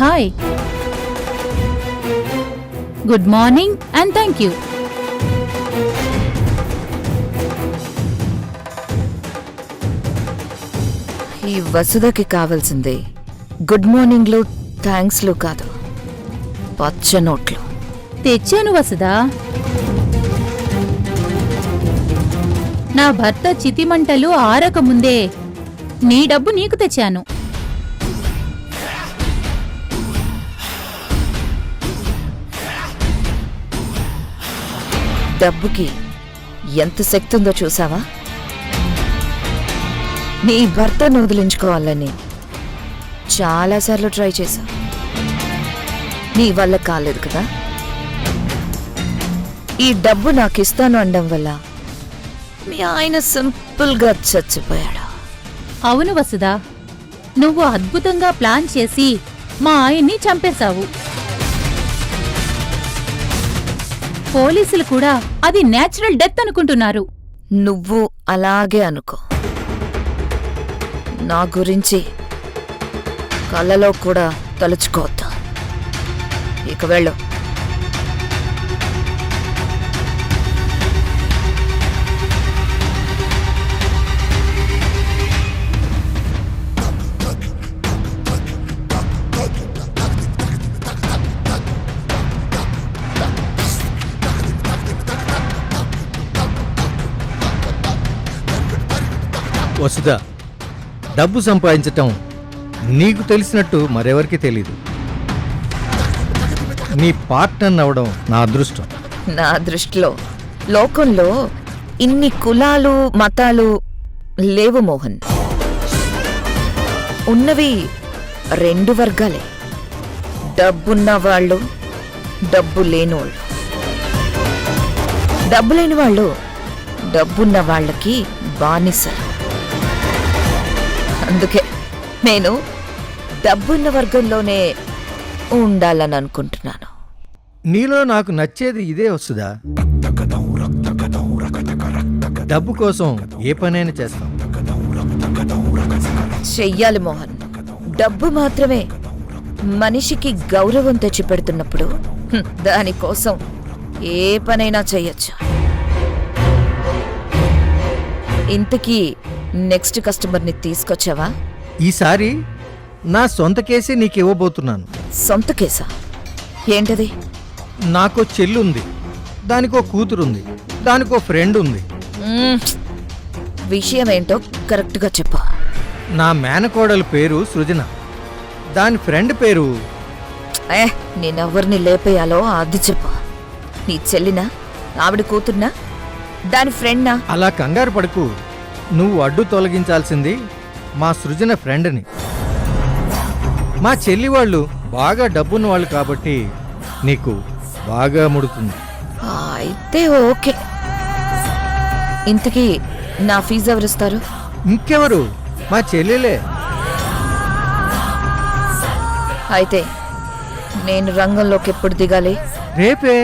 Hi, good morning and thank you. ఈ వసుధకి కావాల్సింది good మార్నింగ్లు థ్యాంక్స్లు కాదు, పచ్చ నోట్లు. తెచ్చాను వసుదా. నా భర్త చితిమంటలు ఆరకముందే నీ డబ్బు నీకు తెచ్చాను. డబ్బుకి ఎంత శక్తి ఉందో చూసావా? నీ భర్తను వదిలించుకోవాలని చాలాసార్లు ట్రై చేశా, నీ వల్ల కాలేదు కదా. ఈ డబ్బు నాకు ఇస్తాను అనడం వల్ల మీ ఆయన సింపుల్గా చచ్చిపోయాడు. అవును వసుదా, నువ్వు అద్భుతంగా ప్లాన్ చేసి మా ఆయన్ని చంపేశావు. పోలీసులు కూడా అది నేచురల్ డెత్ అనుకుంటున్నారు. నువ్వు అలాగే అనుకో, నా గురించి కళ్ళలో కూడా తలుచుకోవద్దు. ఇక వెళ్ళు. వసుధ, డబ్బు సంపాదించటం నీకు తెలిసినట్టు మరెవరికి తెలీదు. నీ పార్ట్నర్ అవడం నా అదృష్టం. నా దృష్టిలో లోకంలో ఇన్ని కులాలు మతాలు లేవు మోహన్. ఉన్నవి రెండు వర్గాలే, డబ్బున్న వాళ్ళు, డబ్బు లేనివాళ్ళు. డబ్బు లేని వాళ్ళు డబ్బున్న వాళ్ళకి బానిసలు. అందుకే నేను డబ్బున్న వర్గంలోనే ఉండాలని అనుకుంటున్నాను. నీలో నాకు నచ్చేది ఇదే వస్తుందా? డబ్బు కోసం ఏ పనైనా చేస్తాం. చెయ్యాలి మోహన్. డబ్బు మాత్రమే మనిషికి గౌరవం తెచ్చిపెడుతున్నప్పుడు దానికోసం ఏ పనైనా చెయ్యొచ్చు. ఇంతకీ నెక్స్ట్ కస్టమర్ని తీసుకొచ్చావా? ఈసారి నా సొంత కేసే నీకు ఇవ్వబోతున్నాను. సొంత కేసా? ఏంటది? నాకో చెల్లుంది, దానికో కూతురుంది, దానికో ఫ్రెండ్ ఉంది. విషయం ఏంటో కరెక్ట్గా చెప్పు. నా మేనకోడల పేరు సృజన, దాని ఫ్రెండ్ పేరు... నేనెవరిని లేపేయాలో అది చెప్పు. నీ చెల్లినా, ఆవిడ కూతుర్నా, దాని ఫ్రెండ్నా? అలా కంగారు పడకు. నువ్వు అడ్డు తొలగించాల్సింది మా సృజన ఫ్రెండ్ని. మా చెల్లి వాళ్ళు బాగా డబ్బున్న వాళ్ళు కాబట్టి నీకు బాగా ముడుతుంది. అయితే ఓకే. ఇంతకీ నా ఫీజు ఎవరిస్తారు? ఇంకెవరు? మా చెల్లెలే. అయితే నేను రంగంలోకి ఎప్పుడు దిగాలి? రేపే.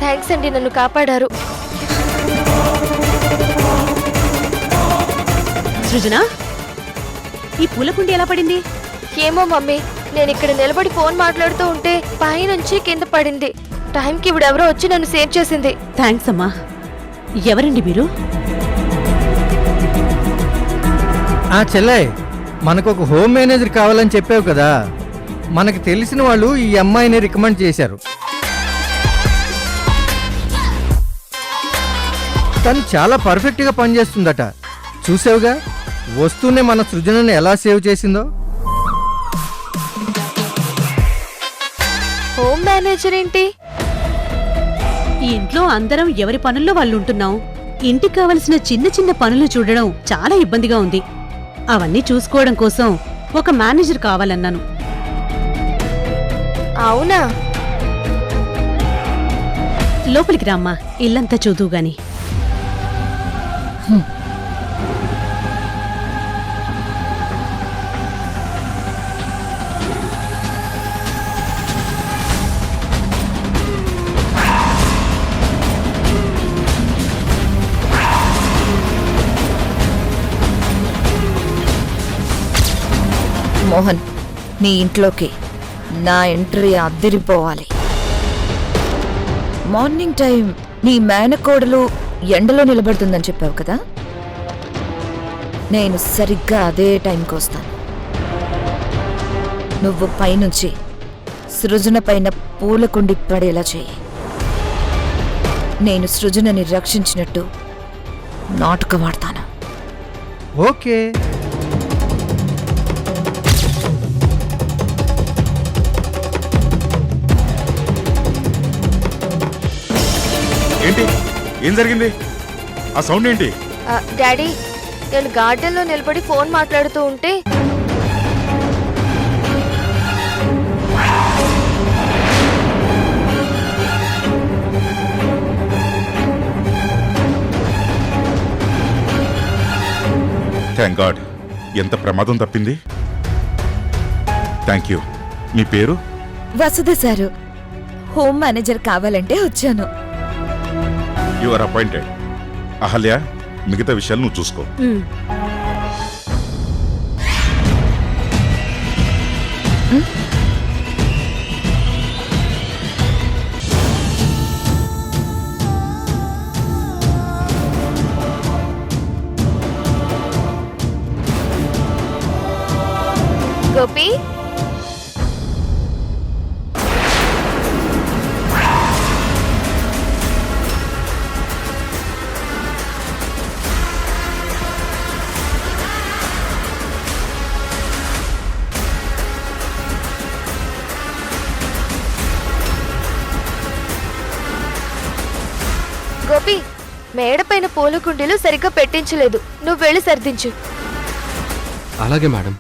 థ్యాంక్స్ అండి, నన్ను కాపాడారు. సృజన, ఈ పూలకుండి ఎలా పడింది? ఏమో మమ్మీ, నేను ఇక్కడ నిలబడి ఫోన్ మాట్లాడుతూ ఉంటే పైనుంచి కింద పడింది. టైంకి ఇవిడెవరో వచ్చి నన్ను సేవ్ చేసింది. థ్యాంక్స్ అమ్మా. ఎవరండి మీరు? ఆ చెల్లె, మనకు ఒక హోమ్ మేనేజర్ కావాలని చెప్పావు కదా, మనకు తెలిసిన వాళ్ళు ఈ అమ్మాయిని రికమెండ్ చేశారు. తను చాలా పర్ఫెక్ట్గా పనిచేస్తుందట. చూసావుగా, వస్తూనే మన సృజనని ఎలా సేవ్ చేసిందో. హోమ్ మేనేజర్ ఏంటి? ఈ ఇంట్లో అందరం ఎవరి పనుల్లో వాళ్ళు ఉంటున్నాం. ఇంటికి కావలసిన చిన్న చిన్న పనులు చూడడం చాలా ఇబ్బందిగా ఉంది. అవన్నీ చూసుకోవడం కోసం ఒక మేనేజర్ కావాలన్నాను. అవునా? లోపలికి రామ్మా, ఇల్లంతా చూదువు గాని. మోహన్, నీ ఇంట్లోకి నా ఎంట్రీ అద్దరిపోవాలి. మార్నింగ్ టైం నీ మేనకోడలు ఎండలో నిలబడుతుందని చెప్పావు కదా, నేను సరిగ్గా అదే టైంకి వస్తాను. నువ్వు పైనుంచి సృజన పైన పూలకుండి పడేలా చేయి. నేను సృజనని రక్షించినట్టు నాటకం ఆడతాను. ఓకే. ఏంటి? ఏం జరిగింది? ఆ సౌండ్ ఏంటి? డాడీ, నేను గార్డెన్లో నిలబడి ఫోన్ మాట్లాడుతూ ఉంటే థ్యాంక్ గాడ్, ఎంత ప్రమాదం తప్పింది. Thank you. మీ పేరు? వసుధ సారు, హోమ్ మేనేజర్ కావాలంటే వచ్చాను. You are appointed. అహల్య, మిగతా విషయాలు నువ్వు చూసుకో. గోపి, గోపి, మేడపైన పూల కుండీలు సరిగ్గా పెట్టించలేదు. నువ్వు వెళ్ళి సర్దించు. అలాగే మేడం.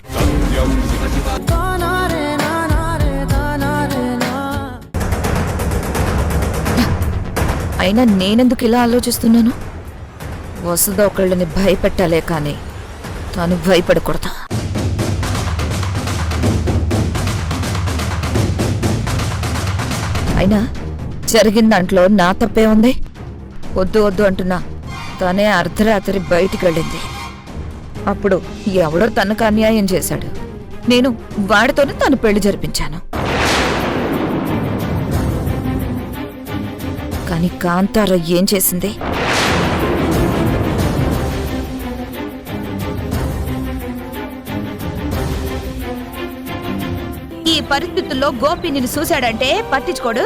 అయినా నేనెందుకు ఇలా ఆలోచిస్తున్నాను? వసుధ ఒకళ్ళని భయపెట్టాలే కానీ తాను భయపడకూడదు. అయినా జరిగిన దాంట్లో నా తప్పే ఉంది. వద్దు వద్దు అంటున్నా తనే అర్ధరాత్రి బయటికి వెళ్ళింది. అప్పుడు ఎవడో తనకు అన్యాయం చేశాడు. నేను వాడితోనే తను పెళ్లి జరిపించాను. కానీ కాంతార ఏం చేసింది? ఈ పరిస్థితుల్లో గోపి నిన్ను చూశాడంటే పట్టించుకోడు.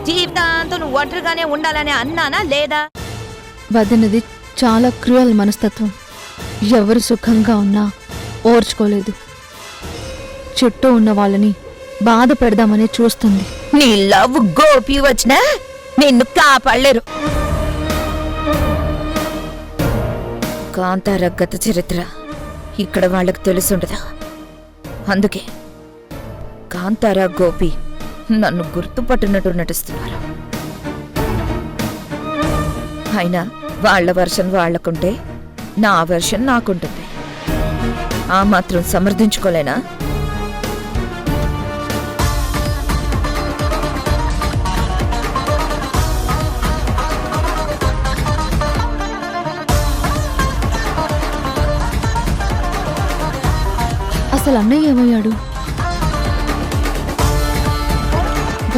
జీవితాంతం నువ్వు ఒంటరిగానే ఉండాలని అన్నానా లేదా? వదనది చాలా క్రూయల్ మనస్తత్వం. ఎవరు సుఖంగా ఉన్నా ఓర్చుకోలేదు. చుట్టూ ఉన్న వాళ్ళని బాధ పెడదామని చూస్తుంది. నీ లవ్ గోపి వచ్చినా నిన్ను కాపాడలేరు. కాంతార గత చరిత్ర ఇక్కడ వాళ్ళకు తెలుసుండదా. అందుకే కాంతార గోపి నన్ను గుర్తుపట్టినట్టు నటిస్తున్నారు. అయినా వాళ్ళ వర్షన్ వాళ్లకుంటే నా వర్షన్ నాకుంటుంది. ఆ మాత్రం సమర్థించుకోలేనా? అసలు అన్నయ్య ఏమయ్యాడు?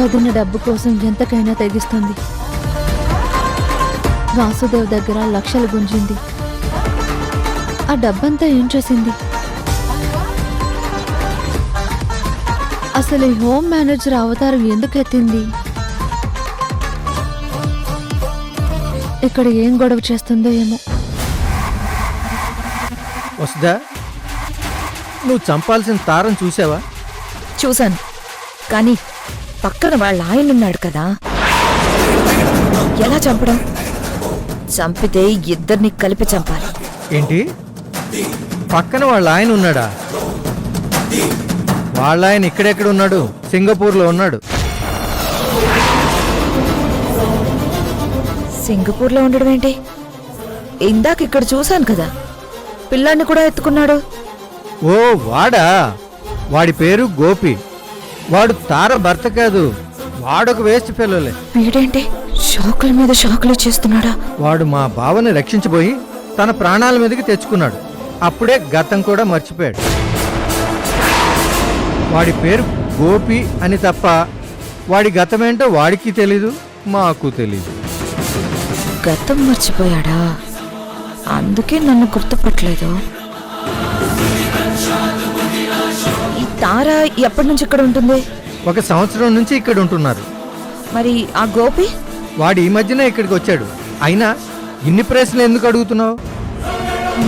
వదిన డబ్బు కోసం ఎంతకైనా తెగిస్తుంది. వాసుదేవ్ దగ్గర లక్షలు గుంజింది. ఆ డబ్బంతా ఏం చేసింది? అసలు ఈ హోమ్ మేనేజర్ అవతారం ఎందుకు ఎత్తింది? ఇక్కడ ఏం గొడవ చేస్తుందో ఏమో. వసుదా, నువ్వు చంపాల్సిన తారం చూసావా? చూశాను, కానీ పక్కన వాళ్ళ ఆయన ఉన్నాడు కదా, ఎలా చంపడం? చంపితే ఇద్దరిని కలిపి చంపాలి. ఏంటి, పక్కన వాళ్ళ ఆయన ఉన్నాడా? వాళ్ళ ఆయన ఇక్కడెక్కడ ఉన్నాడు? సింగపూర్లో ఉన్నాడు. సింగపూర్లో ఉండడం ఏంటి? ఇందాక ఇక్కడ చూశాను కదా, పిల్లాన్ని కూడా ఎత్తుకున్నాడు. ఓ వాడా? వాడి పేరు గోపి. వాడు తార భర్త కాదు, వాడొక వేస్ట్ ఫెలోలే. వీడేంటి షాకుల మీద షాకులు చేస్తున్నాడా? వాడు మా బావని రక్షించబోయి తన ప్రాణాల మీదకి తెచ్చుకున్నాడు. అప్పుడే గతం కూడా మర్చిపోయాడు. వాడి పేరు గోపి అని తప్ప వాడి గతమేంటో వాడికి తెలీదు, మాకు తెలీదు. గతం మర్చిపోయాడా? అందుకే నన్ను గుర్తుపట్టలేదు. ఈ తార ఎప్పటి నుంచి ఇక్కడ ఉంటుంది? 1 సంవత్సరం నుంచి ఇక్కడ ఉంటున్నారు. మరి ఆ గోపి? వాడు ఈ మధ్యనే ఇక్కడికి వచ్చాడు. అయినా ఇన్ని ప్రశ్నలు ఎందుకు అడుగుతున్నావు?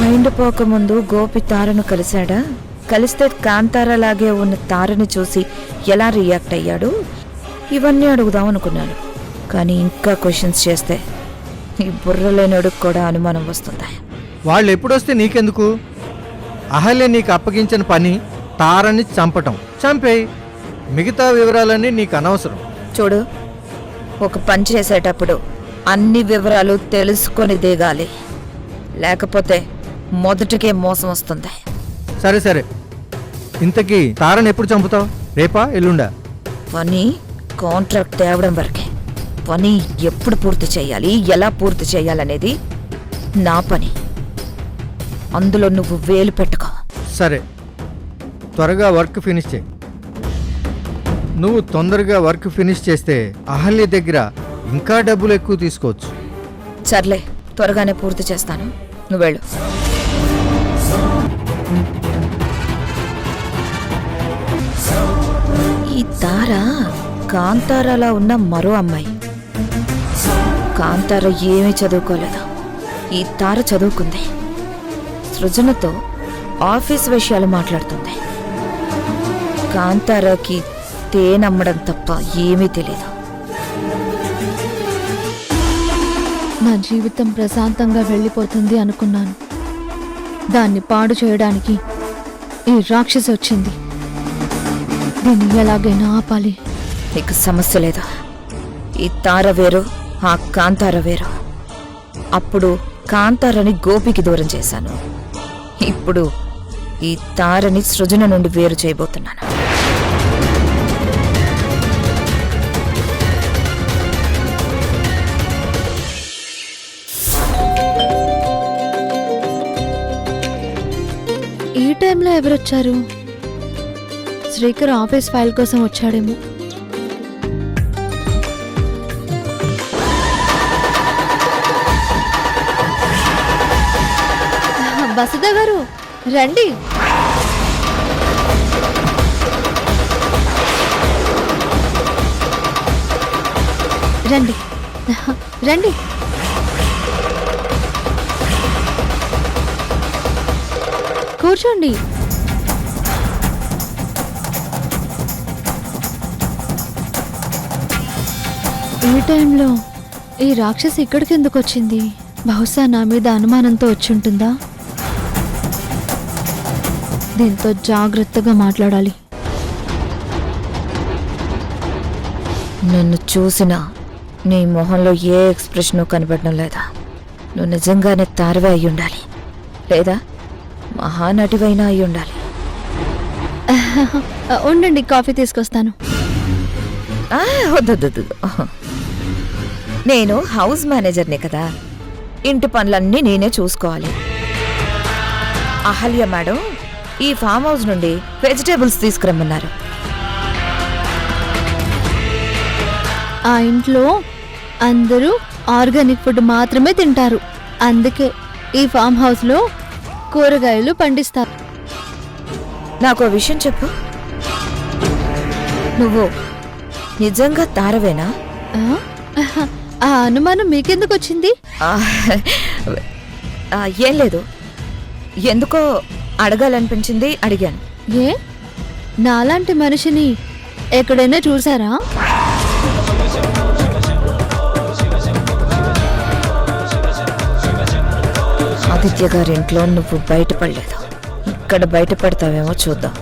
మైండ్ పోకముందు గోపి తారను కలిశాడా? కలిస్తే కాంతారలాగే ఉన్న తారని చూసి ఎలా రియాక్ట్ అయ్యాడు? ఇవన్నీ అడుగుదాం అనుకున్నాను. కానీ ఇంకా క్వశ్చన్స్ చేస్తే ఈ బుర్రలేనోడికి కూడా అనుమానం వస్తుంది. వాళ్ళు ఎప్పుడొస్తే నీకెందుకు? అహల్య నీకు అప్పగించిన పని తారని చంపటం. చంపేయి, మిగతా వివరాలన్నీ నీకు అనవసరం. చూడు, ఒక పని చేసేటప్పుడు అన్ని వివరాలు తెలుసుకొని దిగాలి, లేకపోతే మొదటికే మోసం వస్తుంది. సరే సరే, ఇంతకీ తారని ఎప్పుడు చంపుతావు? రేపా ఎల్లుండా? పని కాంట్రాక్ట్ తేవడం వరకే. పని ఎప్పుడు పూర్తి చేయాలి, ఎలా పూర్తి చేయాలనేది నా పని. అందులో నువ్వు వేలు పెట్టుకో. సరే, త్వరగా వర్క్ ఫినిష్ చేయి. నువ్వు తొందరగా వర్క్ ఫినిష్ చేస్తే అహల్య దగ్గర ఇంకా డబ్బులు ఎక్కువ తీసుకోవచ్చు. సర్లే, త్వరగానే పూర్తి చేస్తాను, నువ్వు వెళ్ళు. ఈ తార కాంతారలా ఉన్న మరో అమ్మాయి. కాంతార ఏమీ చదువుకోలేదు, ఈ తార చదువుకుంది. సృజనతో ఆఫీస్ విషయాలు మాట్లాడుతుంది. కాంతారకి తేనమ్మడం తప్ప ఏమీ తెలీదు. నా జీవితం ప్రశాంతంగా వెళ్ళిపోతుంది అనుకున్నాను. దాన్ని పాడు చేయడానికి ఈ రాక్షసి వచ్చింది. దీన్ని ఎలాగైనా ఆపాలి. నీకు సమస్య లేదు. ఈ తార వేరు, ఆ కాంతార వేరు. అప్పుడు కాంతారని గోపికి దూరం చేశాను. ఇప్పుడు ఈ తారని సృజన నుండి వేరు చేయబోతున్నాను. ఈ టైంలో ఎవరొచ్చారు? శ్రీకర్ ఆఫీస్ ఫైల్ కోసం వచ్చాడేమో. వసుధ గారు రండి. రండి రండి. కూర్చోండి. ఈ టైంలో ఈ రాక్షసి ఇక్కడికి ఎందుకు వచ్చింది? బహుశా నా మీద అనుమానంతో వచ్చుంటుందా? దీంతో జాగ్రత్తగా మాట్లాడాలి. నన్ను చూసినా నీ మొహంలో ఏ ఎక్స్ప్రెషను కనబడడం లేదా? నువ్వు నిజంగానే తారవే అయి ఉండాలి, లేదా మహానటివైనా అయి ఉండాలి. ఉండండి, కాఫీ తీసుకొస్తాను. వద్దు, నేను హౌస్ మేనేజర్నే కదా, ఇంటి పనులన్నీ నేనే చూసుకోవాలి. అహల్య మేడం ఈ ఫామ్ హౌస్ నుండి వెజిటేబుల్స్ తీసుకురమ్మన్నారు. ఆ ఇంట్లో అందరూ ఆర్గానిక్ ఫుడ్ మాత్రమే తింటారు. అందుకే ఈ ఫామ్ హౌస్లో కూరగాయలు పండిస్తారు. నాకు ఓ విషయం చెప్పు, నువ్వు నిజంగా తారవేనా? ఆ? ఆ అనుమానం మీకెందుకు వచ్చింది? ఆ, ఏం లేదు, ఎందుకో అడగాలనిపించింది, అడిగాను. ఏ నాలాంటి మనిషిని ఎక్కడైనా చూసారా? ఆదిత్య గారింట్లో నువ్వు బయటపడలేదు, ఇక్కడ బయటపడతావేమో చూద్దాం.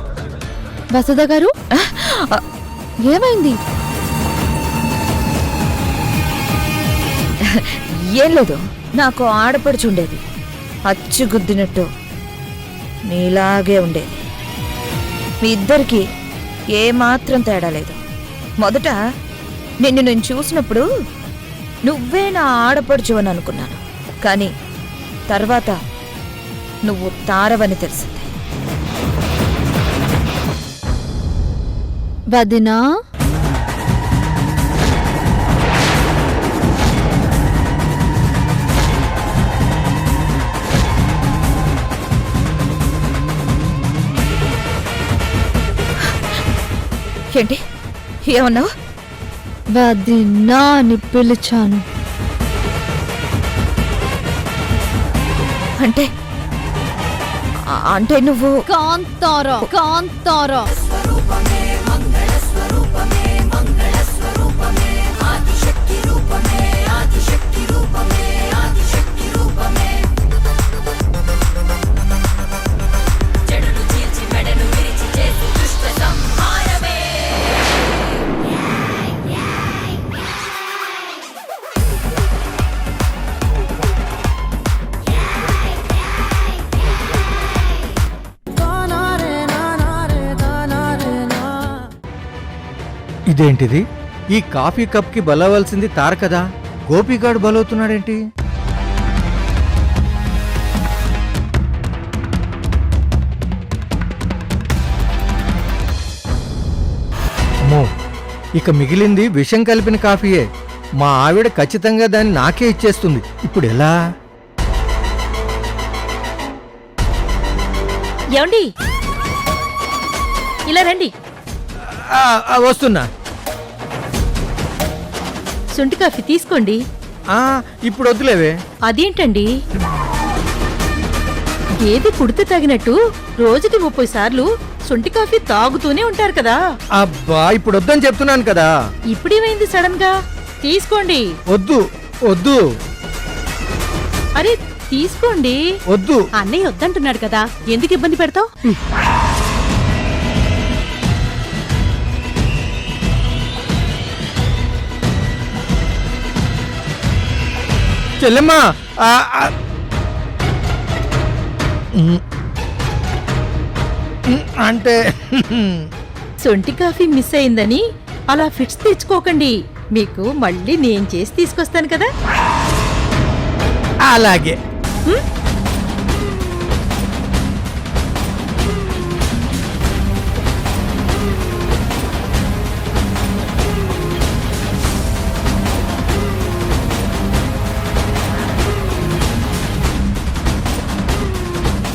వసుధ గారు, ఏమైంది? ఏం లేదు, నాకు ఆడపడుచుండేది, అచ్చుగుద్దినట్టు నీలాగే ఉండేది. మీ ఇద్దరికి ఏమాత్రం తేడా లేదు. మొదట నిన్ను నేను చూసినప్పుడు నువ్వే నా ఆడపడుచు అని అనుకున్నాను, కానీ తర్వాత నువ్వు తారవని తెలిసింది. వదినా, ఏంటి ఏమన్నావు? వదినా అని పిలిచాను. అంటే అంటే నువ్వు కాంతారా, కాంతారా. ఇదేంటిది? ఈ కాఫీ కప్ కి బలవలసింది తార కదా, గోపిగాడు బలవుతున్నాడేంటి? అమ్మో, ఇక మిగిలింది విషం కలిపిన కాఫీయే. మా ఆవిడ ఖచ్చితంగా దాన్ని నాకే ఇచ్చేస్తుంది. ఇప్పుడు ఎలా? ఏమండి, ఇలా రండి. వస్తున్నా. శుంఠి కాఫీ తీసుకోండి. ఇప్పుడు వద్దులేవే. అదేంటండి, గేదె కుడితే తగినట్టు రోజుకి 30 సార్లు శుంఠి కాఫీ తాగుతూనే ఉంటారు కదా. అబ్బా, ఇప్పుడు వద్దని చెప్తున్నాను కదా. ఇప్పుడేమైంది సడన్ గా? తీసుకోండి. వద్దు వద్దు అరే తీసుకోండి. వద్దు. అన్నయ్య వద్దంటున్నాడు కదా, ఎందుకు ఇబ్బంది పెడతావు? చెల్లెమ్మా, అంటే శొంఠి కాఫీ మిస్ అయిందని అలా ఫిట్స్ తెచ్చుకోకండి. మీకు మళ్ళీ నేను చేసి తీసుకొస్తాను కదా. అలాగే.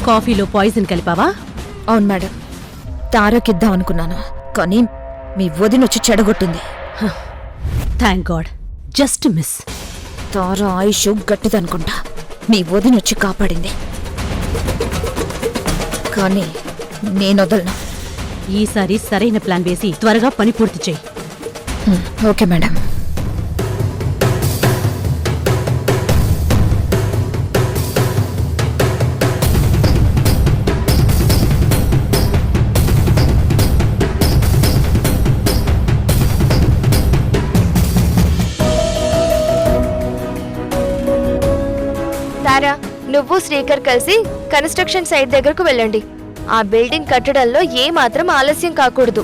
కాఫీలో పాయిజన్ కలిపావా? అవును మేడం, తారకిద్దాం అనుకున్నాను, కానీ మీ వదినొచ్చి చెడగొట్టింది. Thank god, just miss. Tara ఆయుష్ గట్టిదనుకుంటా, మీ వదినొచ్చి కాపాడింది, కానీ నేనొదలను. ఈసారి సరైన ప్లాన్ వేసి త్వరగా పని పూర్తి చేయి. Okay madam. తారా, నువ్వు శ్రీకర్ కలిసి కన్స్ట్రక్షన్ సైట్ దగ్గరకు వెళ్ళండి. ఆ బిల్డింగ్ కట్టడంలో ఏ మాత్రం ఆలస్యం కాకూడదు.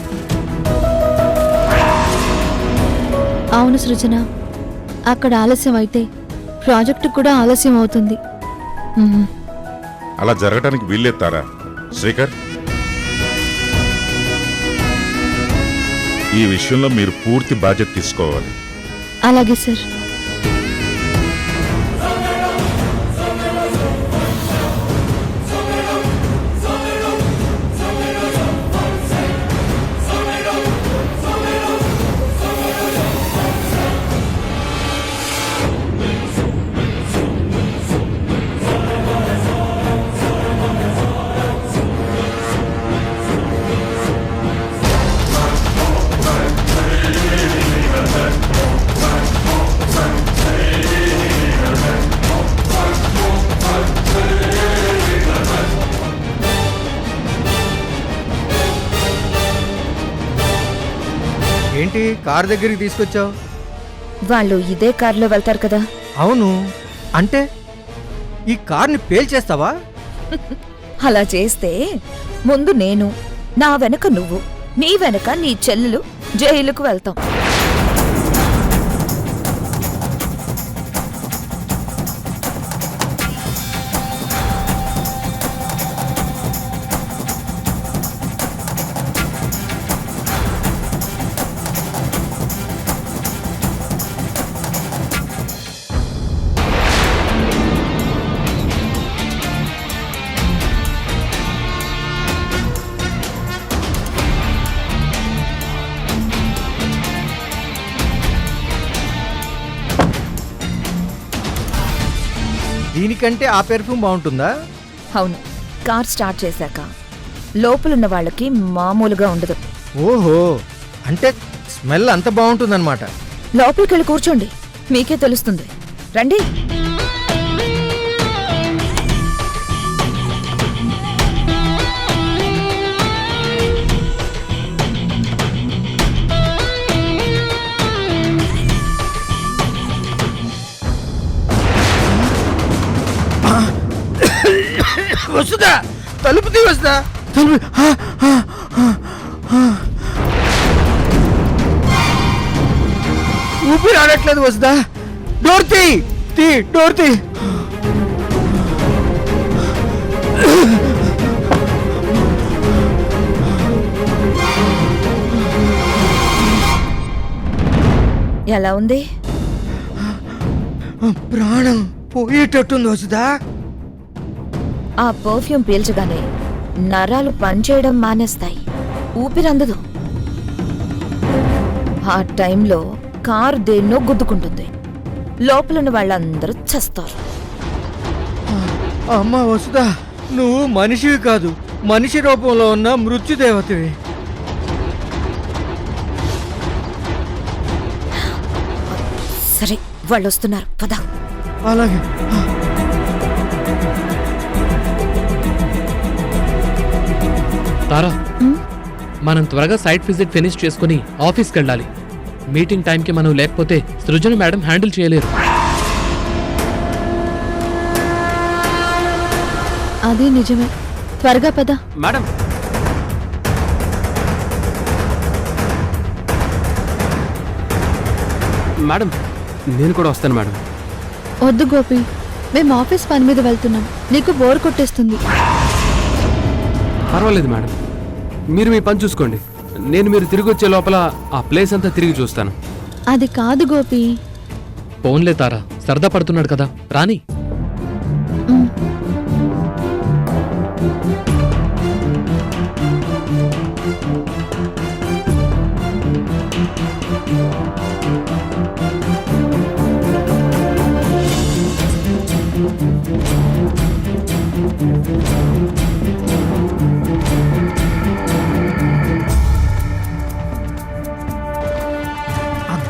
అవును సృజన, అక్కడ ఆలస్యం అయితే ప్రాజెక్టు కూడా ఆలస్యం అవుతుంది. అలా జరగడానికి వీల్లేతారా శ్రీకర్? ఈ విషయంలో మీరు పూర్తి బాధ్యత తీసుకోవాలి. అలాగే సార్. ఏంటి కార్ దగ్గరికి తీసుకొచ్చావు? వాళ్ళు ఇదే కారులో వెళ్తారు కదా. అవును, అంటే ఈ కార్ని పేల్చేస్తావా? అలా చేస్తే ముందు నేను, నా వెనక నువ్వు, నీ వెనక నీ చెల్లెలు జైలుకు వెళ్తాం. దీనికంటే ఆ పెర్ఫ్యూమ్ బాగుంటుందా? అవును, కార్ స్టార్ట్ చేశాక లోపలున్న వాళ్ళకి మామూలుగా ఉండదు. ఓహో, అంటే స్మెల్ అంత బాగుంటుందన్నమాట. లోపలికెళ్ళి కూర్చోండి, మీకే తెలుస్తుంది. రండి. వస్తుందా? తలుపు తీ వస్తుందా? తలుపు ఊపిరి ఆడట్లేదు. వస్తుందా? డోర్ తీ, డోర్ తీ. ఎలా ఉంది? ప్రాణం పోయేటట్టుంది. వస్తుందా? ఆ పర్ఫ్యూమ్ పీల్చగానే నరాలు పనిచేయడం మానేస్తాయి, ఊపిరందదు. ఆ టైంలో కారు దేన్నో గుద్దుకుంటుంది, లోపలున్న వాళ్ళందరూ చస్తారు. అమ్మా వసుదా, నువ్వు మనిషివి కాదు, మనిషి రూపంలో ఉన్న మృత్యుదేవతవి. సరే, వాళ్ళు వస్తున్నారు, పద. అలాగే. తారా, మనం త్వరగా సైట్ విజిట్ ఫినిష్ చేసుకుని ఆఫీస్కి వెళ్ళాలి. మీటింగ్ టైంకి మనం లేకపోతే సృజన మేడం హ్యాండిల్ చేయలేరు. అది నిజమే, త్వరగా పద. మేడం, మేడం నేను కూడా వస్తాను మేడం. వద్దు గోపి, మేము ఆఫీస్ పని మీద వెళ్తున్నాం, నీకు బోర్ కొట్టేస్తుంది. పర్వాలేదు మేడం, మీరు మీ పని చూసుకోండి. నేను మీరు తిరిగి వచ్చే లోపల ఆ ప్లేస్ అంతా తిరిగి చూస్తాను. అది కాదు గోపి. ఫోన్లే తారా, సరదా పడుతున్నాడు కదా, రాని.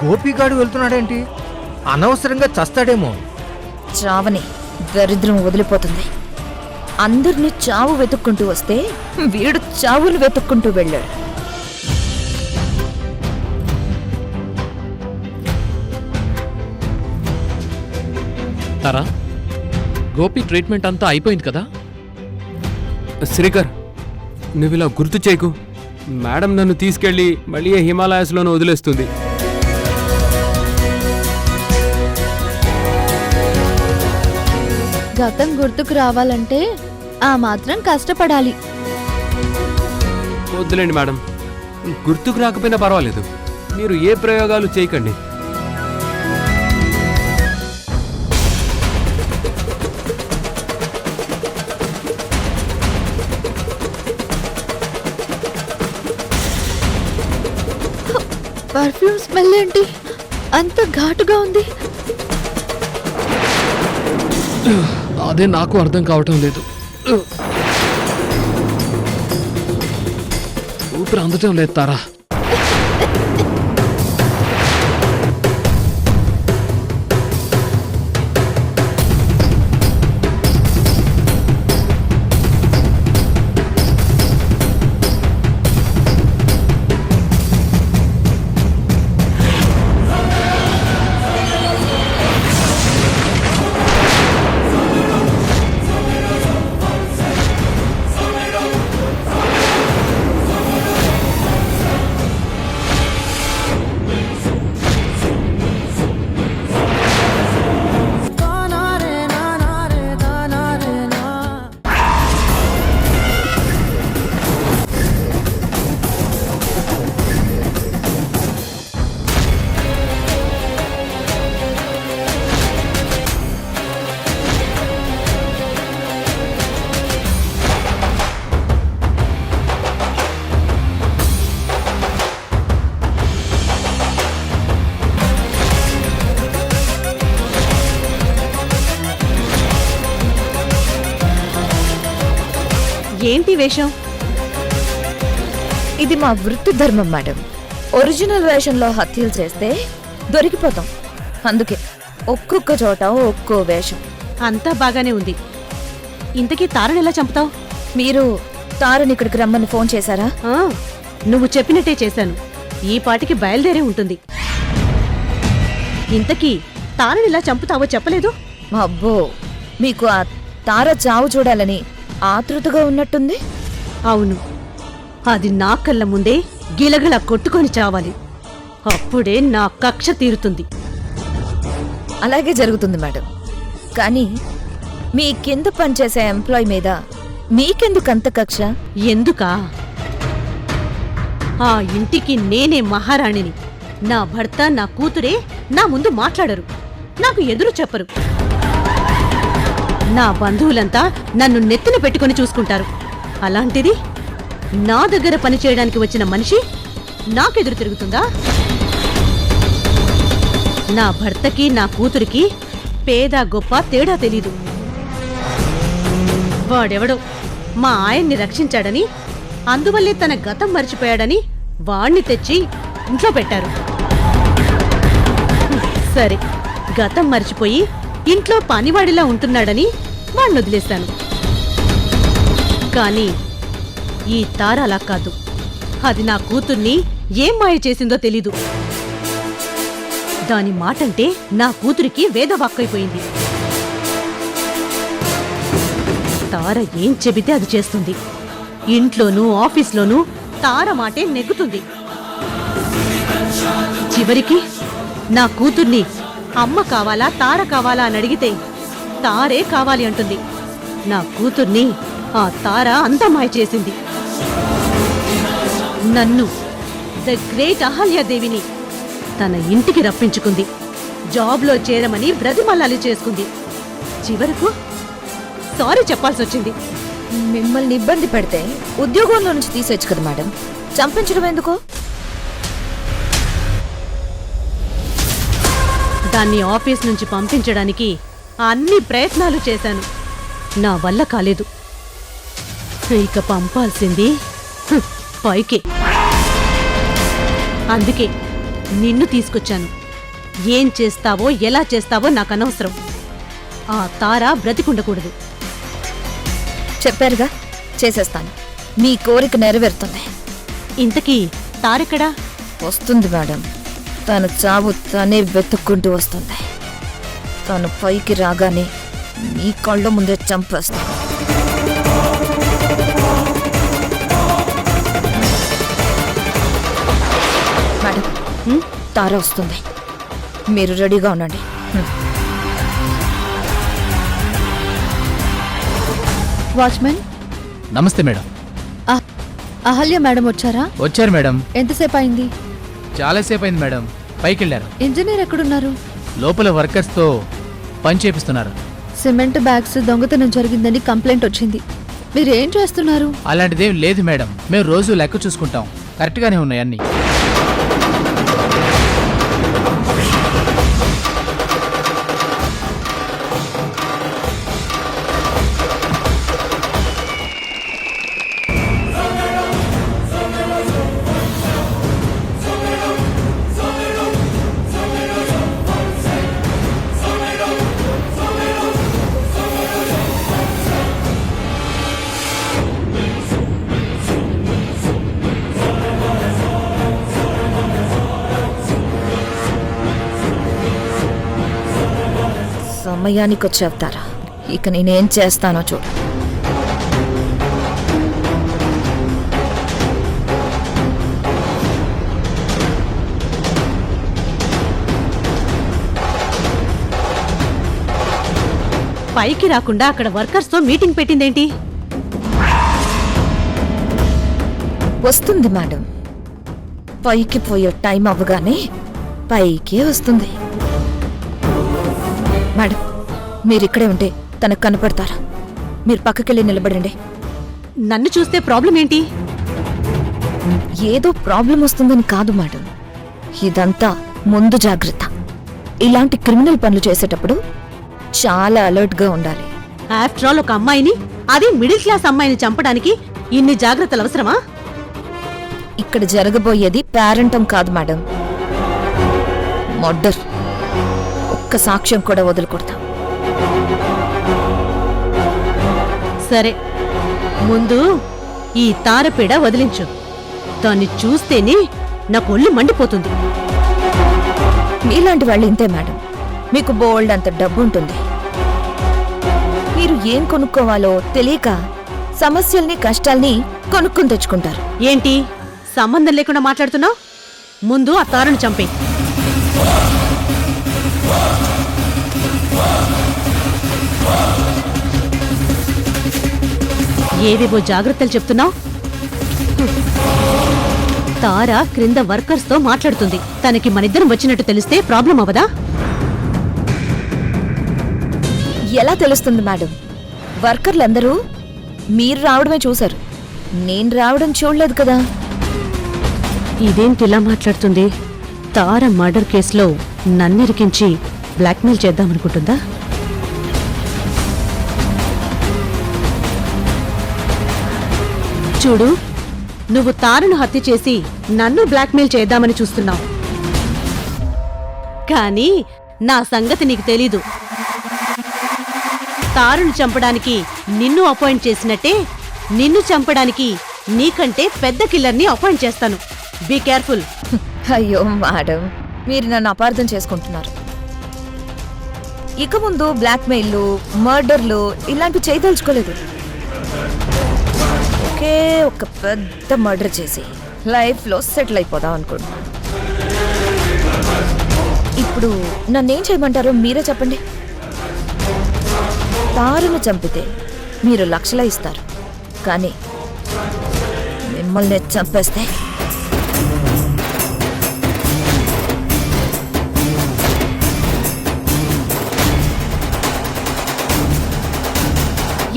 గోపిగాడు వెళ్తున్నాడేంటి? అనవసరంగా చస్తాడేమో. చావని దరిద్రం వదిలిపోతుంది. అందరినీ చావు వెతుక్కుంటూ వస్తే వీడు చావులు వెతుక్కుంటూ వెళ్ళాడు. తారా, గోపి ట్రీట్మెంట్ అంతా అయిపోయింది కదా? శ్రీకర్, నువ్వు ఇలా గుర్తు చేయకు. మేడం నన్ను తీసుకెళ్ళి మళ్ళీ హిమాలయాస్లోనే వదిలేస్తుంది. గతం గుర్తుకు రావాలంటే ఆ మాత్రం కష్టపడాలి. వద్దులేండి మేడం, గుర్తుకు రాకపోయినా పర్వాలేదు, మీరు ఏ ప్రయోగాలు చేయకండి. పర్ఫ్యూమ్ స్మెల్ ఏంటి అంత ఘాటుగా ఉంది? అదే నాకు అర్థం కావటం లేదు. ఊపిరి అందటం లేదు తారా. ఏంటి వేషం? ఇది మా వృత్తి ధర్మం మేడం. ఒరిజినల్ వేషంలో హత్యలు చేస్తే దొరికిపోతాం. అందుకే ఒక్కొక్క చోట ఒక్కో వేషం. అంతా బాగానే ఉంది. ఇంతకీ తారని ఎలా చంపుతావు? మీరు తారని ఇక్కడికి రమ్మని ఫోన్ చేశారా? నువ్వు చెప్పినట్టే చేశాను. ఈ పాటికి బయలుదేరే ఉంటుంది. ఇంతకీ తారని ఎలా చంపుతావో చెప్పలేదు? అబ్బో, మీకు ఆ తార చావు చూడాలని ఆతృతగా ఉన్నట్టుంది. అవును, అది నా కళ్ళ ముందే గిలగల కొట్టుకొని చావాలి. అప్పుడే నా కక్ష తీరుతుంది. అలాగే జరుగుతుంది మేడం. కానీ మీ కింద పనిచేసే ఎంప్లాయ్ మీద మీకెందుకంత కక్ష? ఎందుకా? ఆ ఇంటికి నేనే మహారాణిని. నా భర్త, నా కూతురే నా ముందు మాట్లాడరు, నాకు ఎదురు చెప్పరు. నా బంధువులంతా నన్ను నెత్తిన పెట్టుకుని చూసుకుంటారు. అలాంటిది నా దగ్గర పనిచేయడానికి వచ్చిన మనిషి నాకెదురు తిరుగుతుందా? నా భర్తకి నా కూతురికి పేద గొప్ప తేడా తెలీదు. వాడెవడో మా ఆయన్ని రక్షించాడని, అందువల్లే తన గతం మర్చిపోయాడని వాణ్ణి తెచ్చి ఇంట్లో పెట్టారు. సరే, గతం మర్చిపోయి ఇంట్లో పనివాడిలా ఉంటున్నాడని వాణ్ణి వదిలేశాను. కానీ ఈ తార అలా కాదు. అది నా కూతుర్ని ఏం మాయ చేసిందో తెలీదు. దాని మాటంటే నా కూతురికి వేదవాక్కైపోయింది. తార ఏం చెబితే అది చేస్తుంది. ఇంట్లోనూ ఆఫీస్లోనూ తార మాటే నెగ్గుతుంది. చివరికి నా కూతుర్ని అమ్మ కావాలా తార కావాలా అని అడిగితే తారే కావాలి అంటుంది. నా కూతుర్ని ఆ తార అంతా మాయ చేసింది. నన్ను, ద గ్రేట్ అహల్యాదేవిని, తన ఇంటికి రప్పించుకుంది. జాబ్లో చేరమని బ్రతిమల్లాలి చేసుకుంది. చివరకు సారీ చెప్పాల్సి వచ్చింది. మిమ్మల్ని ఇబ్బంది పెడితే ఉద్యోగంలో నుంచి తీసేచ్చు కదా మేడం. చంపించడం ఎందుకో? దాన్ని ఆఫీస్ నుంచి పంపించడానికి అన్ని ప్రయత్నాలు చేశాను. నా వల్ల కాలేదు. ఇక పంపాల్సింది పైకి. అందుకే నిన్ను తీసుకొచ్చాను. ఏం చేస్తావో ఎలా చేస్తావో నాకు అనవసరం. ఆ తార బ్రతికుండకూడదు. చెప్పారుగా, చేసేస్తాను. మీ కోరిక నెరవేరుతుంది. ఇంతకీ తారెక్కడా? వస్తుంది మేడం. తన చావు తనే వెతుక్కుంటూ వస్తుంది. తను పైకి రాగానే మీ కళ్ళ ముందే చంపేస్తాను. మేడం, తార వస్తుంది. మీరు రెడీగా ఉండండి. వాచ్మెన్, నమస్తే మేడం. అహల్య మేడం వచ్చారా? వచ్చారు మేడం. ఎంతసేపు అయింది? చాలాసేపు అయింది మేడం. పైకి వెళ్ళారు. ఇంజనీర్ ఎక్కడున్నారు? లోపల వర్కర్స్తో పని చేపిస్తున్నారు. సిమెంట్ బ్యాగ్స్ దొంగతనం జరిగిందని కంప్లైంట్ వచ్చింది. మీరు ఏం చేస్తున్నారు? అలాంటిదేం లేదు మేడం. మేము రోజు లెక్క చూసుకుంటాం. కరెక్ట్గానే ఉన్నాయి అన్నీ. సమయానికొచ్చావు తారా. ఇక నేనేం చేస్తానో చూడు. పైకి రాకుండా అక్కడ వర్కర్స్ తో మీటింగ్ పెట్టిందేంటి? వస్తుంది మేడం. పైకి పోయే టైం అవ్వగానే పైకే వస్తుంది. మేడం, మీరిక్కడే ఉంటే తనకు కనపడతారా? మీరు పక్కకెళ్ళి నిలబడండి. నన్ను చూస్తే ప్రాబ్లం ఏంటి? ఏదో ప్రాబ్లం వస్తుందని కాదు మేడం, ఇదంతా ముందు జాగ్రత్త. ఇలాంటి క్రిమినల్ పనులు చేసేటప్పుడు చాలా అలర్ట్గా ఉండాలి. ఆఫ్టర్ ఆల్ ఒక అమ్మాయిని, అది మిడిల్ క్లాస్ అమ్మాయిని చంపడానికి ఇన్ని జాగ్రత్తలు అవసరమా? ఇక్కడ జరగబోయేది పేరెంటం కాదు మేడం, మర్డర్. ఒక్క సాక్ష్యం కూడా వదులుకొడతా. సరే, ముందు ఈ తారపీడ వదిలించు. దాన్ని చూస్తేనే నాకు ఒళ్ళు మండిపోతుంది. మీలాంటి వాళ్ళు ఇంతే మేడం. మీకు బోల్డ్ అంత డబ్బు ఉంటుంది. మీరు ఏం కొనుక్కోవాలో తెలియక సమస్యల్ని కష్టాల్ని కొనుక్కుని తెచ్చుకుంటారు. ఏంటి సంబంధం లేకుండా మాట్లాడుతున్నావు? ముందు ఆ తారను చంపే. ఏవేవో జాగ్రత్తలు చెప్తున్నావు. తార క్రింద వర్కర్స్ తో మాట్లాడుతుంది. తనకి మనిద్దరం వచ్చినట్టు తెలిస్తే ప్రాబ్లం అవదా? ఎలా తెలుస్తుంది మేడం? వర్కర్లందరూ మీరు రావడమే చూశారు, నేను రావడం చూడలేదు కదా. ఇదేంటి ఇలా మాట్లాడుతుంది? తార మర్డర్ కేసులో నన్నిరికించి బ్లాక్మెయిల్ చేద్దామనుకుంటుందా? చూడు, నువ్వు తారను హత్య చేసి నన్ను బ్లాక్మెయిల్ చేద్దామని చూస్తున్నావు. కానీ నా సంగతి నీకు తెలీదు. తారను చంపడానికి నిన్ను అపాయింట్ చేసినట్టే నిన్ను చంపడానికి నీకంటే పెద్ద కిల్లర్ని అపాయింట్ చేస్తాను. Be careful. అయ్యో మేడం, మీరు నన్ను అపార్థం చేసుకుంటున్నారు. ఇక ముందు బ్లాక్మెయిల్లు, మర్డర్లు ఇలాంటివి చేయదలుచుకోలేదు. ఒకే ఒక పెద్ద మర్డర్ చేసి లైఫ్లో సెటిల్ అయిపోదాం అనుకుంటున్నాను. ఇప్పుడు నన్నేం చేయమంటారో మీరే చెప్పండి. తారను చంపితే మీరు లక్షల ఇస్తారు, కానీ మిమ్మల్ని చంపేస్తే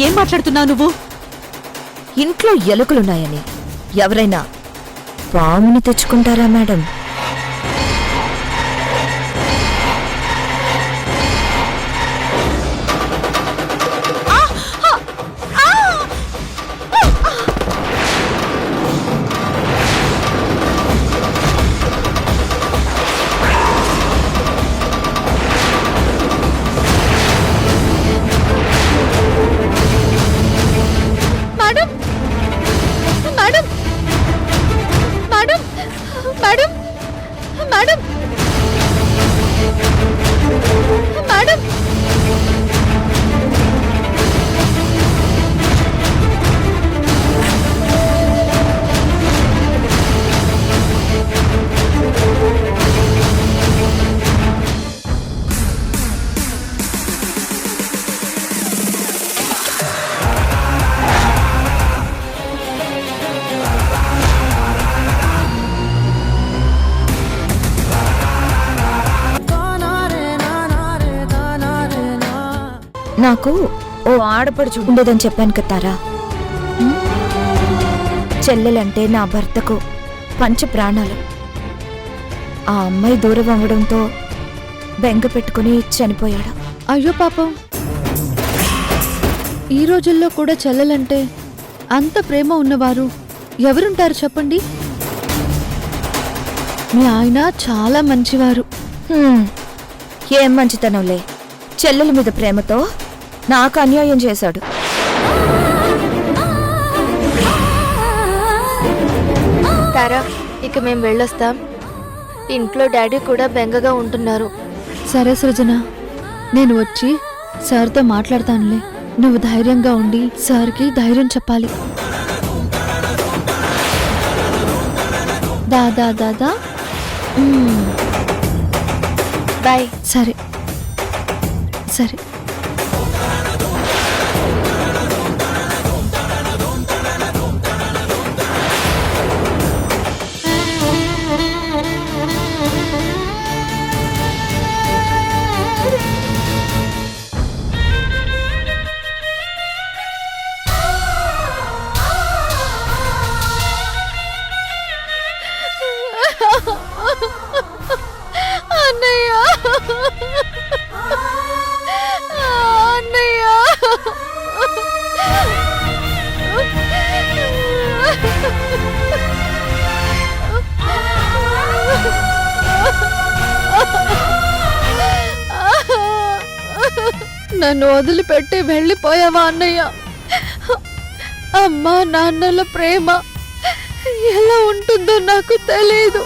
ఏం మాట్లాడుతున్నావు నువ్వు? ఇంట్లో ఎలుకలున్నాయని ఎవరైనా పాముని తెచ్చుకుంటారా మేడం? నాకు ఓ ఆడపడుచు ఉండేదని చెప్పాను కదారా. చెల్లెలంటే నా భర్తకు పంచ ప్రాణాలు. ఆ అమ్మాయి దూరం అవ్వడంతో బెంగ పెట్టుకుని చనిపోయాడు. అయ్యో పాపం. ఈ రోజుల్లో కూడా చెల్లెలంటే అంత ప్రేమ ఉన్నవారు ఎవరుంటారు చెప్పండి? మీ ఆయన చాలా మంచివారు. ఏం మంచితనంలే, చెల్లెల మీద ప్రేమతో నాకు అన్యాయం చేశాడు. తారా, ఇక మేము వెళ్ళొస్తాం. ఇంట్లో డాడీ కూడా బెంగగా ఉంటున్నారు. సరే సృజన, నేను వచ్చి సార్తో మాట్లాడతానులే. నువ్వు ధైర్యంగా ఉండి సార్కి ధైర్యం చెప్పాలి. దాదా దాదా. బాయ్. సరే సరే. అన్నయ్య అన్నయ్య. నన్ను వదిలిపెట్టి వెళ్ళిపోయావా అన్నయ్య? అమ్మా నాన్నల ప్రేమ ఎలా ఉంటుందో నాకు తెలీదు.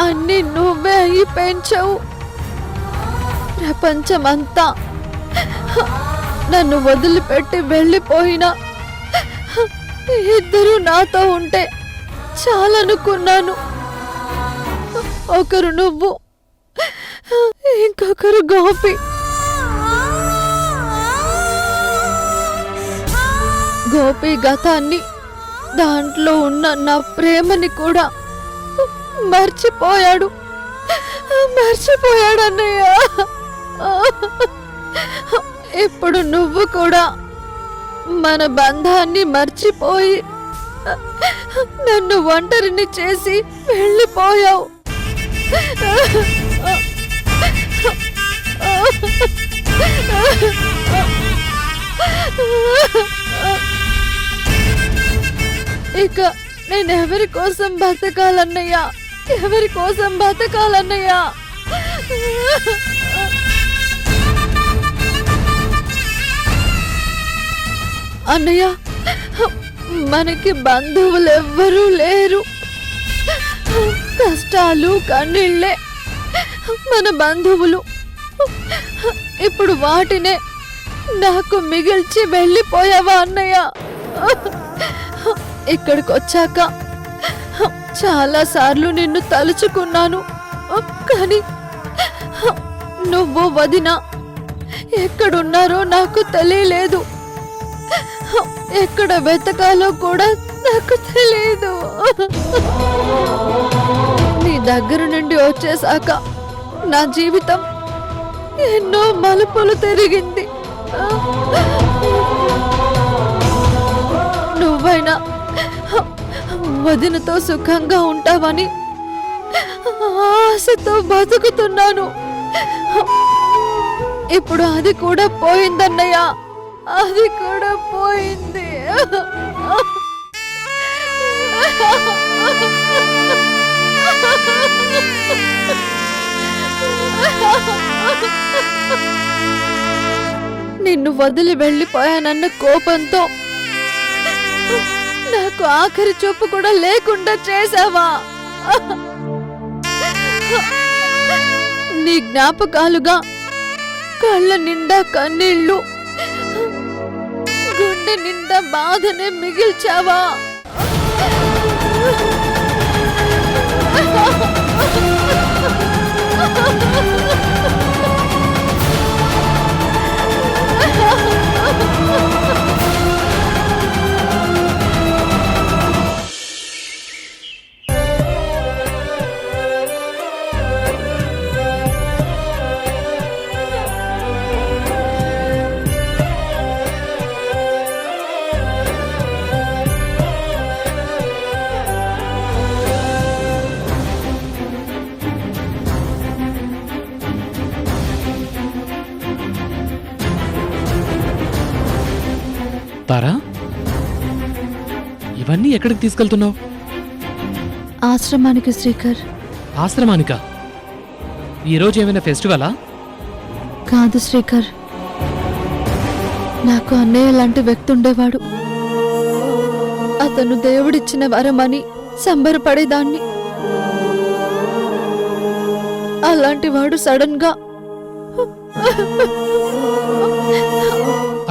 అన్ని నువ్వే అయి పెంచావు. ప్రపంచమంతా నన్ను వదిలిపెట్టి వెళ్ళిపోయినా ఇద్దరు నాతో ఉంటే చాలనుకున్నాను. ఒకరు నువ్వు, ఇంకొకరు గోపి. గోపి గతాన్ని, దాంట్లో ఉన్న నా ప్రేమని కూడా మర్చిపోయాడన్నయ్య. ఇప్పుడు నువ్వు కూడా మన బంధాన్ని మర్చిపోయి నన్ను ఒంటరిని చేసి వెళ్ళిపోయావు. ఇక నేనెవరి కోసం బతకాలన్నయ్యా? ఎవరి కోసం బతకాలన్నయ్యా? అన్నయ్య, మనకి బంధువులు ఎవ్వరూ లేరు. కష్టాలు కన్నీళ్ళే మన బంధువులు. ఇప్పుడు వాటినే నాకు మిగిల్చి వెళ్ళిపోయావా అన్నయ్య? ఇక్కడికి వచ్చాక చాలా సార్లు నిన్ను తలుచుకున్నాను, కానీ నువ్వు వదిన ఎక్కడున్నారో నాకు తెలియలేదు. ఎక్కడ వెతకాలో కూడా నాకు తెలియదు. నీ దగ్గర నుండి వచ్చేసాక నా జీవితం ఎన్నో మలుపులు తిరిగింది. నువ్వైనా వదినతో సుఖంగా ఉంటావని ఆశతో బతుకుతున్నాను. ఇప్పుడు అది కూడా పోయిందన్నయ్య, అది కూడా పోయింది. నిన్ను వదిలి వెళ్ళిపోయానన్న కోపంతో నాకు ఆఖరి చూపు కూడా లేకుండా చేసావా? నీ జ్ఞాపకాలుగా కళ్ళ నిండా కన్నీళ్ళు, గుండె నిండా బాధనే మిగిల్చావా? తారా, ఇవన్నీ ఎక్కడికి తీసుకెళ్తున్నావు? ఆశ్రమానికి శ్రీకర్. ఆశ్రమానికా? ఈరోజు ఏమైనా ఫెస్టివలా? కాదు శ్రీకర్, నాకు అన్నయ్య లాంటి వ్యక్తి ఉండేవాడు. అతను దేవుడిచ్చిన వరమని సంబరపడేదాన్ని. అలాంటి వాడు సడన్ గా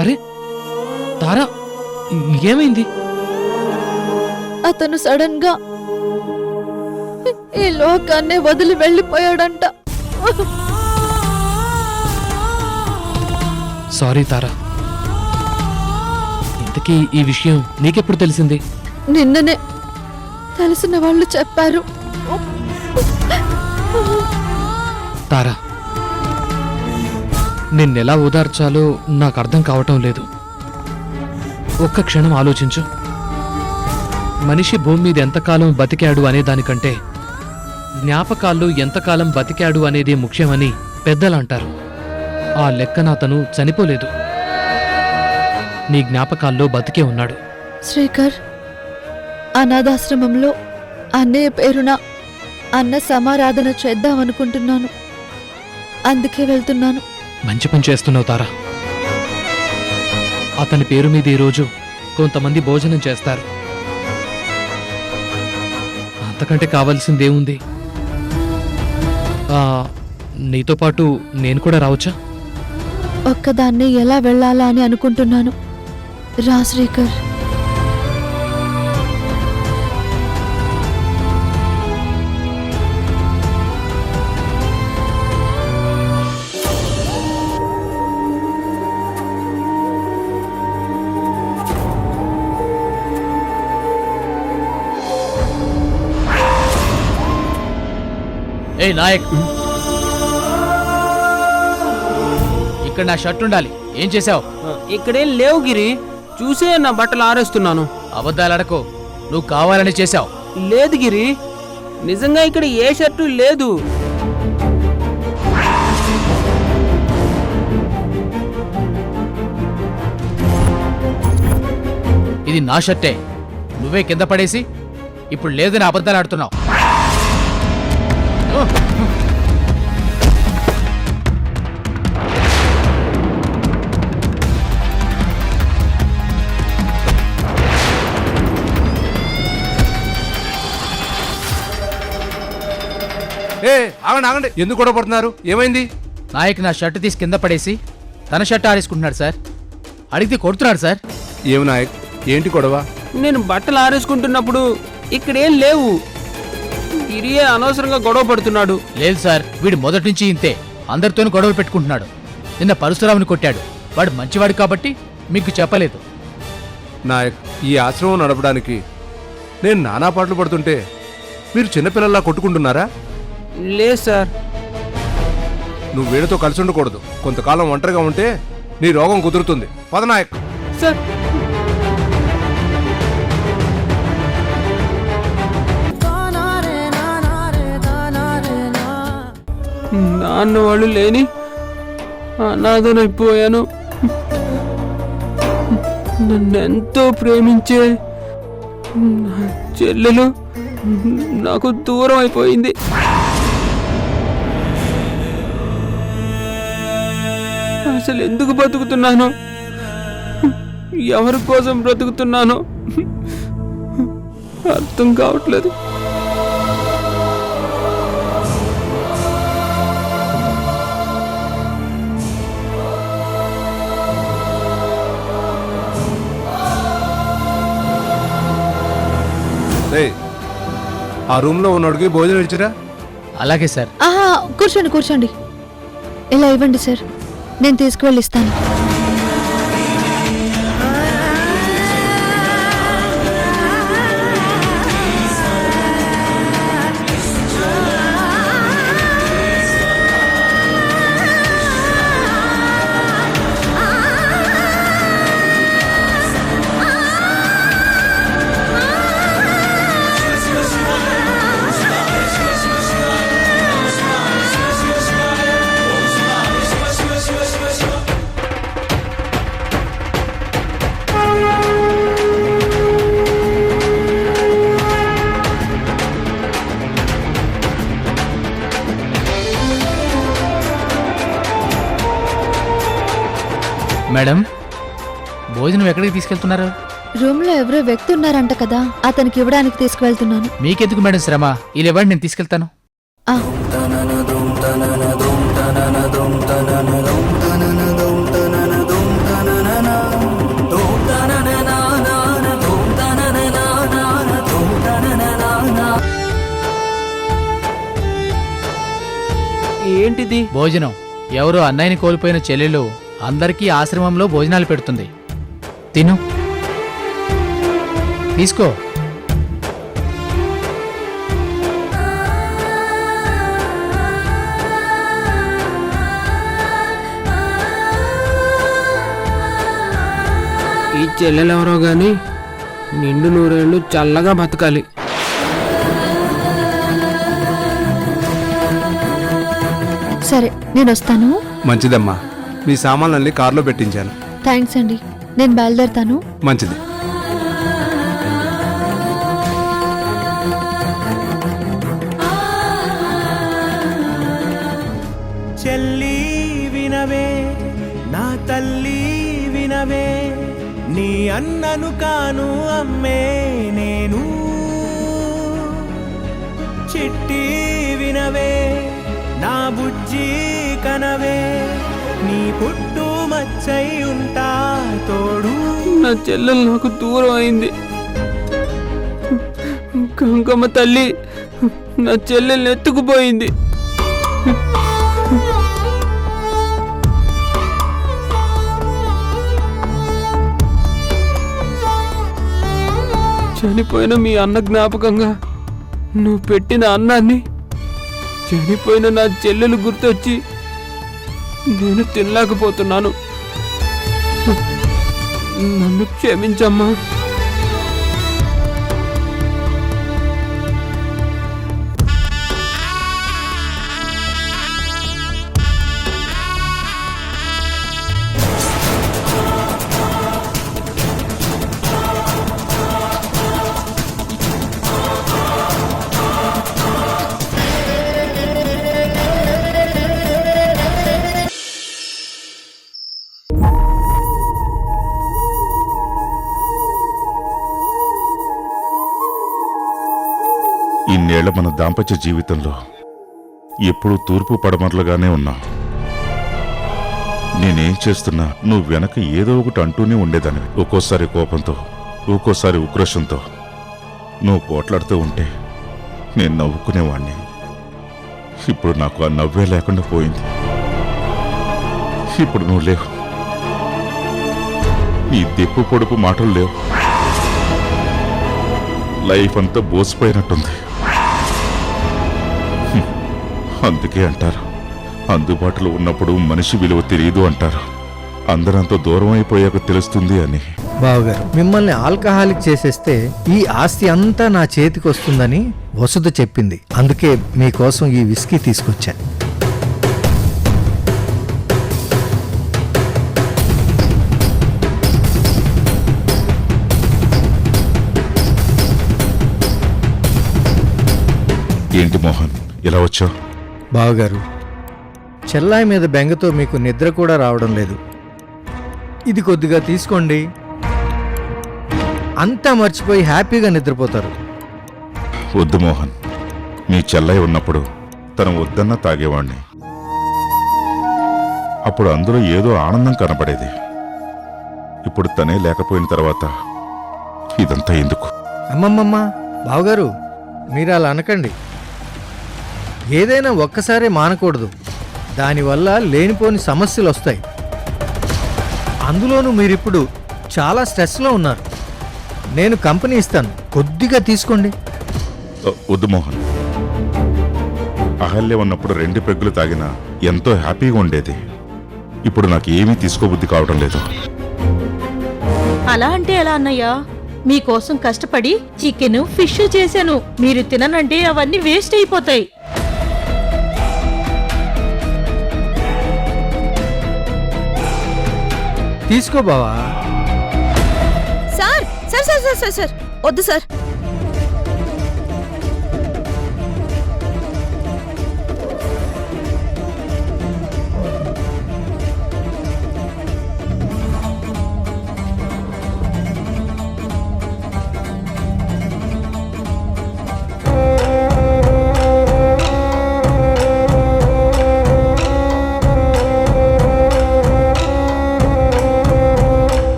అరే తారా, ఏమైంది? అతను సడన్ గా ఈ లోకాన్నే వదిలి వెళ్ళిపోయాడంట. సారీ తారా. ఇంతకీ ఈ విషయం నీకెప్పుడు తెలిసింది? నిన్ననే తెలిసిన వాళ్ళు చెప్పారు. తారా, నిన్నెలా ఓదార్చాలో నాకు అర్థం కావటం లేదు. ఒక్క క్షణం ఆలోచించు. మనిషి భూమి మీద ఎంతకాలం బతికాడు అనే దానికంటే జ్ఞాపకాల్లో ఎంతకాలం బతికాడు అనేది ముఖ్యమని పెద్దలంటారు. ఆ లెక్కన అతను చనిపోలేదు, నీ జ్ఞాపకాల్లో బతికే ఉన్నాడు. శ్రీకర్, అనాథాశ్రమంలో అన్నయ్య పేరున అన్న సమారాధన చేద్దామనుకుంటున్నాను. అందుకే వెళ్తున్నాను. మంచి పని చేస్తున్నావు తారా. అతని పేరు మీద ఈరోజు కొంతమంది భోజనం చేస్తారు. అంతకంటే కావాల్సిందేముంది? నీతో పాటు నేను కూడా రావచ్చా? ఒక్కదాన్నే ఎలా వెళ్ళాలా అని అనుకుంటున్నాను. రా శ్రీకర్. ఏ నాయక్, ఇక్కడ నా షర్ట్ ఉండాలి. ఏం చేసావు? ఇక్కడేం లేవు గిరి, చూసే నా బట్టలు ఆరేస్తున్నాను. అబద్ధాలడకో, నువ్వు కావాలని చేశావు. లేదు గిరి, నిజంగా ఇక్కడ ఏ షర్టు లేదు. ఇది నా షర్టే, నువ్వే కింద పడేసి ఇప్పుడు లేదని అబద్ధాలు ఆడుతున్నావు. ఆగండి ఆగండి, ఎందుకు గొడవ పడుతున్నారు? ఏమైంది? నాయక్ నా షర్ట్ తీసి కింద పడేసి తన షర్ట్ ఆరేసుకుంటున్నాడు సార్. అడిగితే కొడుతున్నాడు సార్. ఏమి నాయక్, ఏంటి గొడవ? నేను బట్టలు ఆరేసుకుంటున్నప్పుడు ఇక్కడేం లేవు. గిరియే అనవసరంగా గొడవ పడుతున్నాడు. లేదు సార్, వీడు మొదటి నుంచి ఇంతే, అందరితోనూ గొడవలు పెట్టుకుంటున్నాడు. నిన్న పరశురాముని కొట్టాడు. వాడు మంచివాడు కాబట్టి మీకు చెప్పలేదు. నాయక్, ఈ ఆశ్రమం నడపడానికి నేను నానా పాటలు పడుతుంటే మీరు చిన్నపిల్లల్లా కొట్టుకుంటున్నారా? లేదు సార్. నువ్వు వీడితో కలిసి ఉండకూడదు. కొంతకాలం ఒంటరిగా ఉంటే నీ రోగం కుదురుతుంది. పద నాయక్. సార్, నాన్న వాళ్ళు లేని అనాథనైపోయాను. నన్నెంతో ప్రేమించే నా చెల్లెలు నాకు దూరం అయిపోయింది. అసలు ఎందుకు బతుకుతున్నాను? ఎవరి కోసం బ్రతుకుతున్నానో అర్థం కావట్లేదు. ఆ రూమ్ లో ఉన్నోడికి భోజనం ఇచ్చిరా? అలాగే సార్. ఆహా, కూర్చోండి కూర్చోండి. ఇలా ఇవ్వండి సార్, నేను తీసుకువెళ్ళి ఇస్తాను. మేడం, భోజనం ఎక్కడికి తీసుకెళ్తున్నారు? రూమ్ లో ఎవరో వ్యక్తి ఉన్నారంట కదా, అతనికి ఇవ్వడానికి తీసుకువెళ్తున్నాను. మీకెందుకు మేడం శ్రమ? ఇలా ఇవ్వండి, నేను తీసుకెళ్తాను. ఆ ఏంటిది? భోజనం. ఎవరో అన్నయ్యని కోల్పోయిన చెల్లెలు అందరికీ ఆశ్రమంలో భోజనాలు పెడుతుంది. తిను, తీసుకో. ఈ చెల్లెలెవరో గాని నిండు నూరేళ్ళు చల్లగా బతకాలి. సరే నేను వస్తాను. మంచిదమ్మా, మీ సామాన్లన్నీ కారులో పెట్టించాను. థ్యాంక్స్ అండి, నేను బయలుదేరుతాను. మంచిది. చెల్లి వినవే, నా తల్లి వినవే, నీ అన్నను కాను అమ్మే నేను. చిట్టి వినవే, నా బుజ్జి కనవే, నీ పుట్టు మచ్చై ఉంటా తోడు. నా చెల్లెలు నాకు దూరం అయింది. గంగమ్మ తల్లి నా చెల్లెల్ని ఎత్తుకుపోయింది. చనిపోయిన మీ అన్న జ్ఞాపకంగా నువ్వు పెట్టిన అన్నాన్ని చనిపోయిన నా చెల్లెలు గుర్తొచ్చి నేను తినలేకపోతున్నాను. నన్ను క్షమించమ్మా. ఇన్నేళ్ల మన దాంపత్య జీవితంలో ఎప్పుడూ తూర్పు పడమరలుగానే ఉన్నా. నేనేం చేస్తున్నా నువ్వు వెనక ఏదో ఒకటి అంటూనే ఉండేదాన్ని. ఒక్కోసారి కోపంతో, ఒక్కోసారి ఉక్రోషంతో నువ్వు పోట్లాడుతూ ఉంటే నేను నవ్వుకునేవాణ్ణి. ఇప్పుడు నాకు ఆ నవ్వే లేకుండా పోయింది. ఇప్పుడు నువ్వు లేవు, నీ దెప్పు పొడుపు మాటలు లేవు. లైఫ్ అంతా బోసిపోయినట్టుంది. అందుకే అంటారు, అందుబాటులో ఉన్నప్పుడు మనిషి విలువ తెలియదు అంటారు. అందరంతో దూరం అయిపోయాక తెలుస్తుంది అని. బావగారు, మిమ్మల్ని ఆల్కహాలిక్ చేసేస్తే ఈ ఆస్తి అంతా నా చేతికి వస్తుందని వసుధ చెప్పింది. అందుకే మీకోసం ఈ విస్కీ తీసుకొచ్చా. ఏంటి మోహన్, ఇలా వచ్చావు? బావగారు, చెల్లాయి మీద బెంగతో మీకు నిద్ర కూడా రావడం లేదు. ఇది కొద్దిగా తీసుకోండి, అంతా మర్చిపోయి హ్యాపీగా నిద్రపోతారు. వద్దు మోహన్, నీ చెల్లయ్య ఉన్నప్పుడు తను వద్దన్నా తాగేవాణ్ణి. అప్పుడు అందులో ఏదో ఆనందం కనపడేది. ఇప్పుడు తనే లేకపోయిన తర్వాత ఇదంతా ఎందుకు? అమ్మమ్మమ్మ, బావగారు మీరు అలా అనకండి. ఏదైనా ఒక్కసారే మానకూడదు, దానివల్ల లేనిపోని సమస్యలు వస్తాయి. అందులోనూ మీరిప్పుడు చాలా స్ట్రెస్లో ఉన్నారు. నేను కంపెనీ ఇస్తాను, కొద్దిగా తీసుకోండి. వద్దు మోహన్, అహల్య ఉన్నప్పుడు 2 పెగ్గులు తాగినా ఎంతో హ్యాపీగా ఉండేది. ఇప్పుడు నాకు ఏమీ తీసుకోబుద్ధి కావడం లేదు. అలా అంటే ఎలా అన్నయ్యా? మీకోసం కష్టపడి చికెన్, ఫిష్ చేశాను. మీరు తిననంటే అవన్నీ వేస్ట్ అయిపోతాయి. తీసుకో బావా. Sir sir sir sir sir sir వద్దు సార్.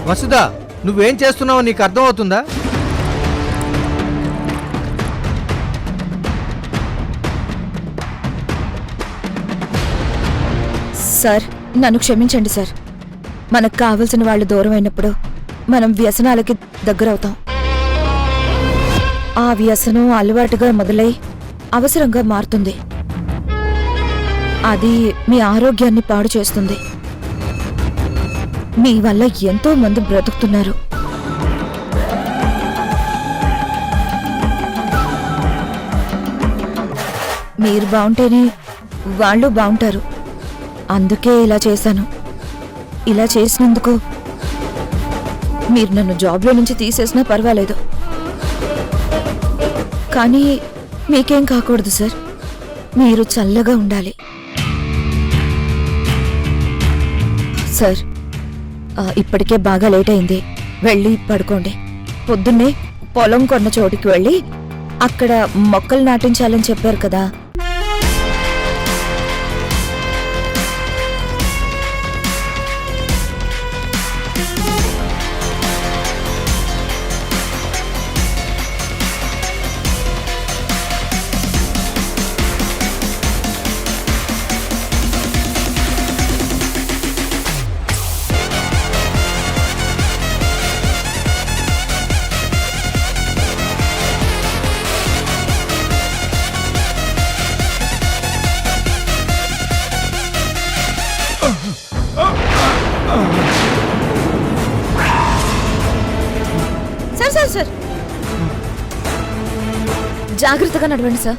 వసుధ, నువ్వేం చేస్తున్నావో నీకు అర్థమవుతుందా? సార్ నన్ను క్షమించండి సార్. మనకు కావలసిన వాళ్ళు దూరం అయినప్పుడు మనం వ్యసనాలకి దగ్గరవుతాం. ఆ వ్యసనం అలవాటుగా మొదలై అవసరంగా మారుతుంది. అది మీ ఆరోగ్యాన్ని పాడు చేస్తుంది. మీ వల్ల ఎంతో మంది బ్రతుకుతున్నారు. మీరు బాగుంటేనే వాళ్ళు బాగుంటారు. అందుకే ఇలా చేశాను. ఇలా చేసినందుకు మీరు నన్ను జాబ్లో నుంచి తీసేసినా పర్వాలేదు, కానీ మీకేం కాకూడదు సార్. మీరు చల్లగా ఉండాలి సార్. ఇప్పటికే బాగా లేట్ అయింది, వెళ్ళి పడుకోండి. పొద్దున్నే పొలం కొన్న చోటికి వెళ్ళి అక్కడ మొక్కలు నాటించాలని చెప్పారు కదా, సార్ జాగ్రత్తగా నడవండి సార్.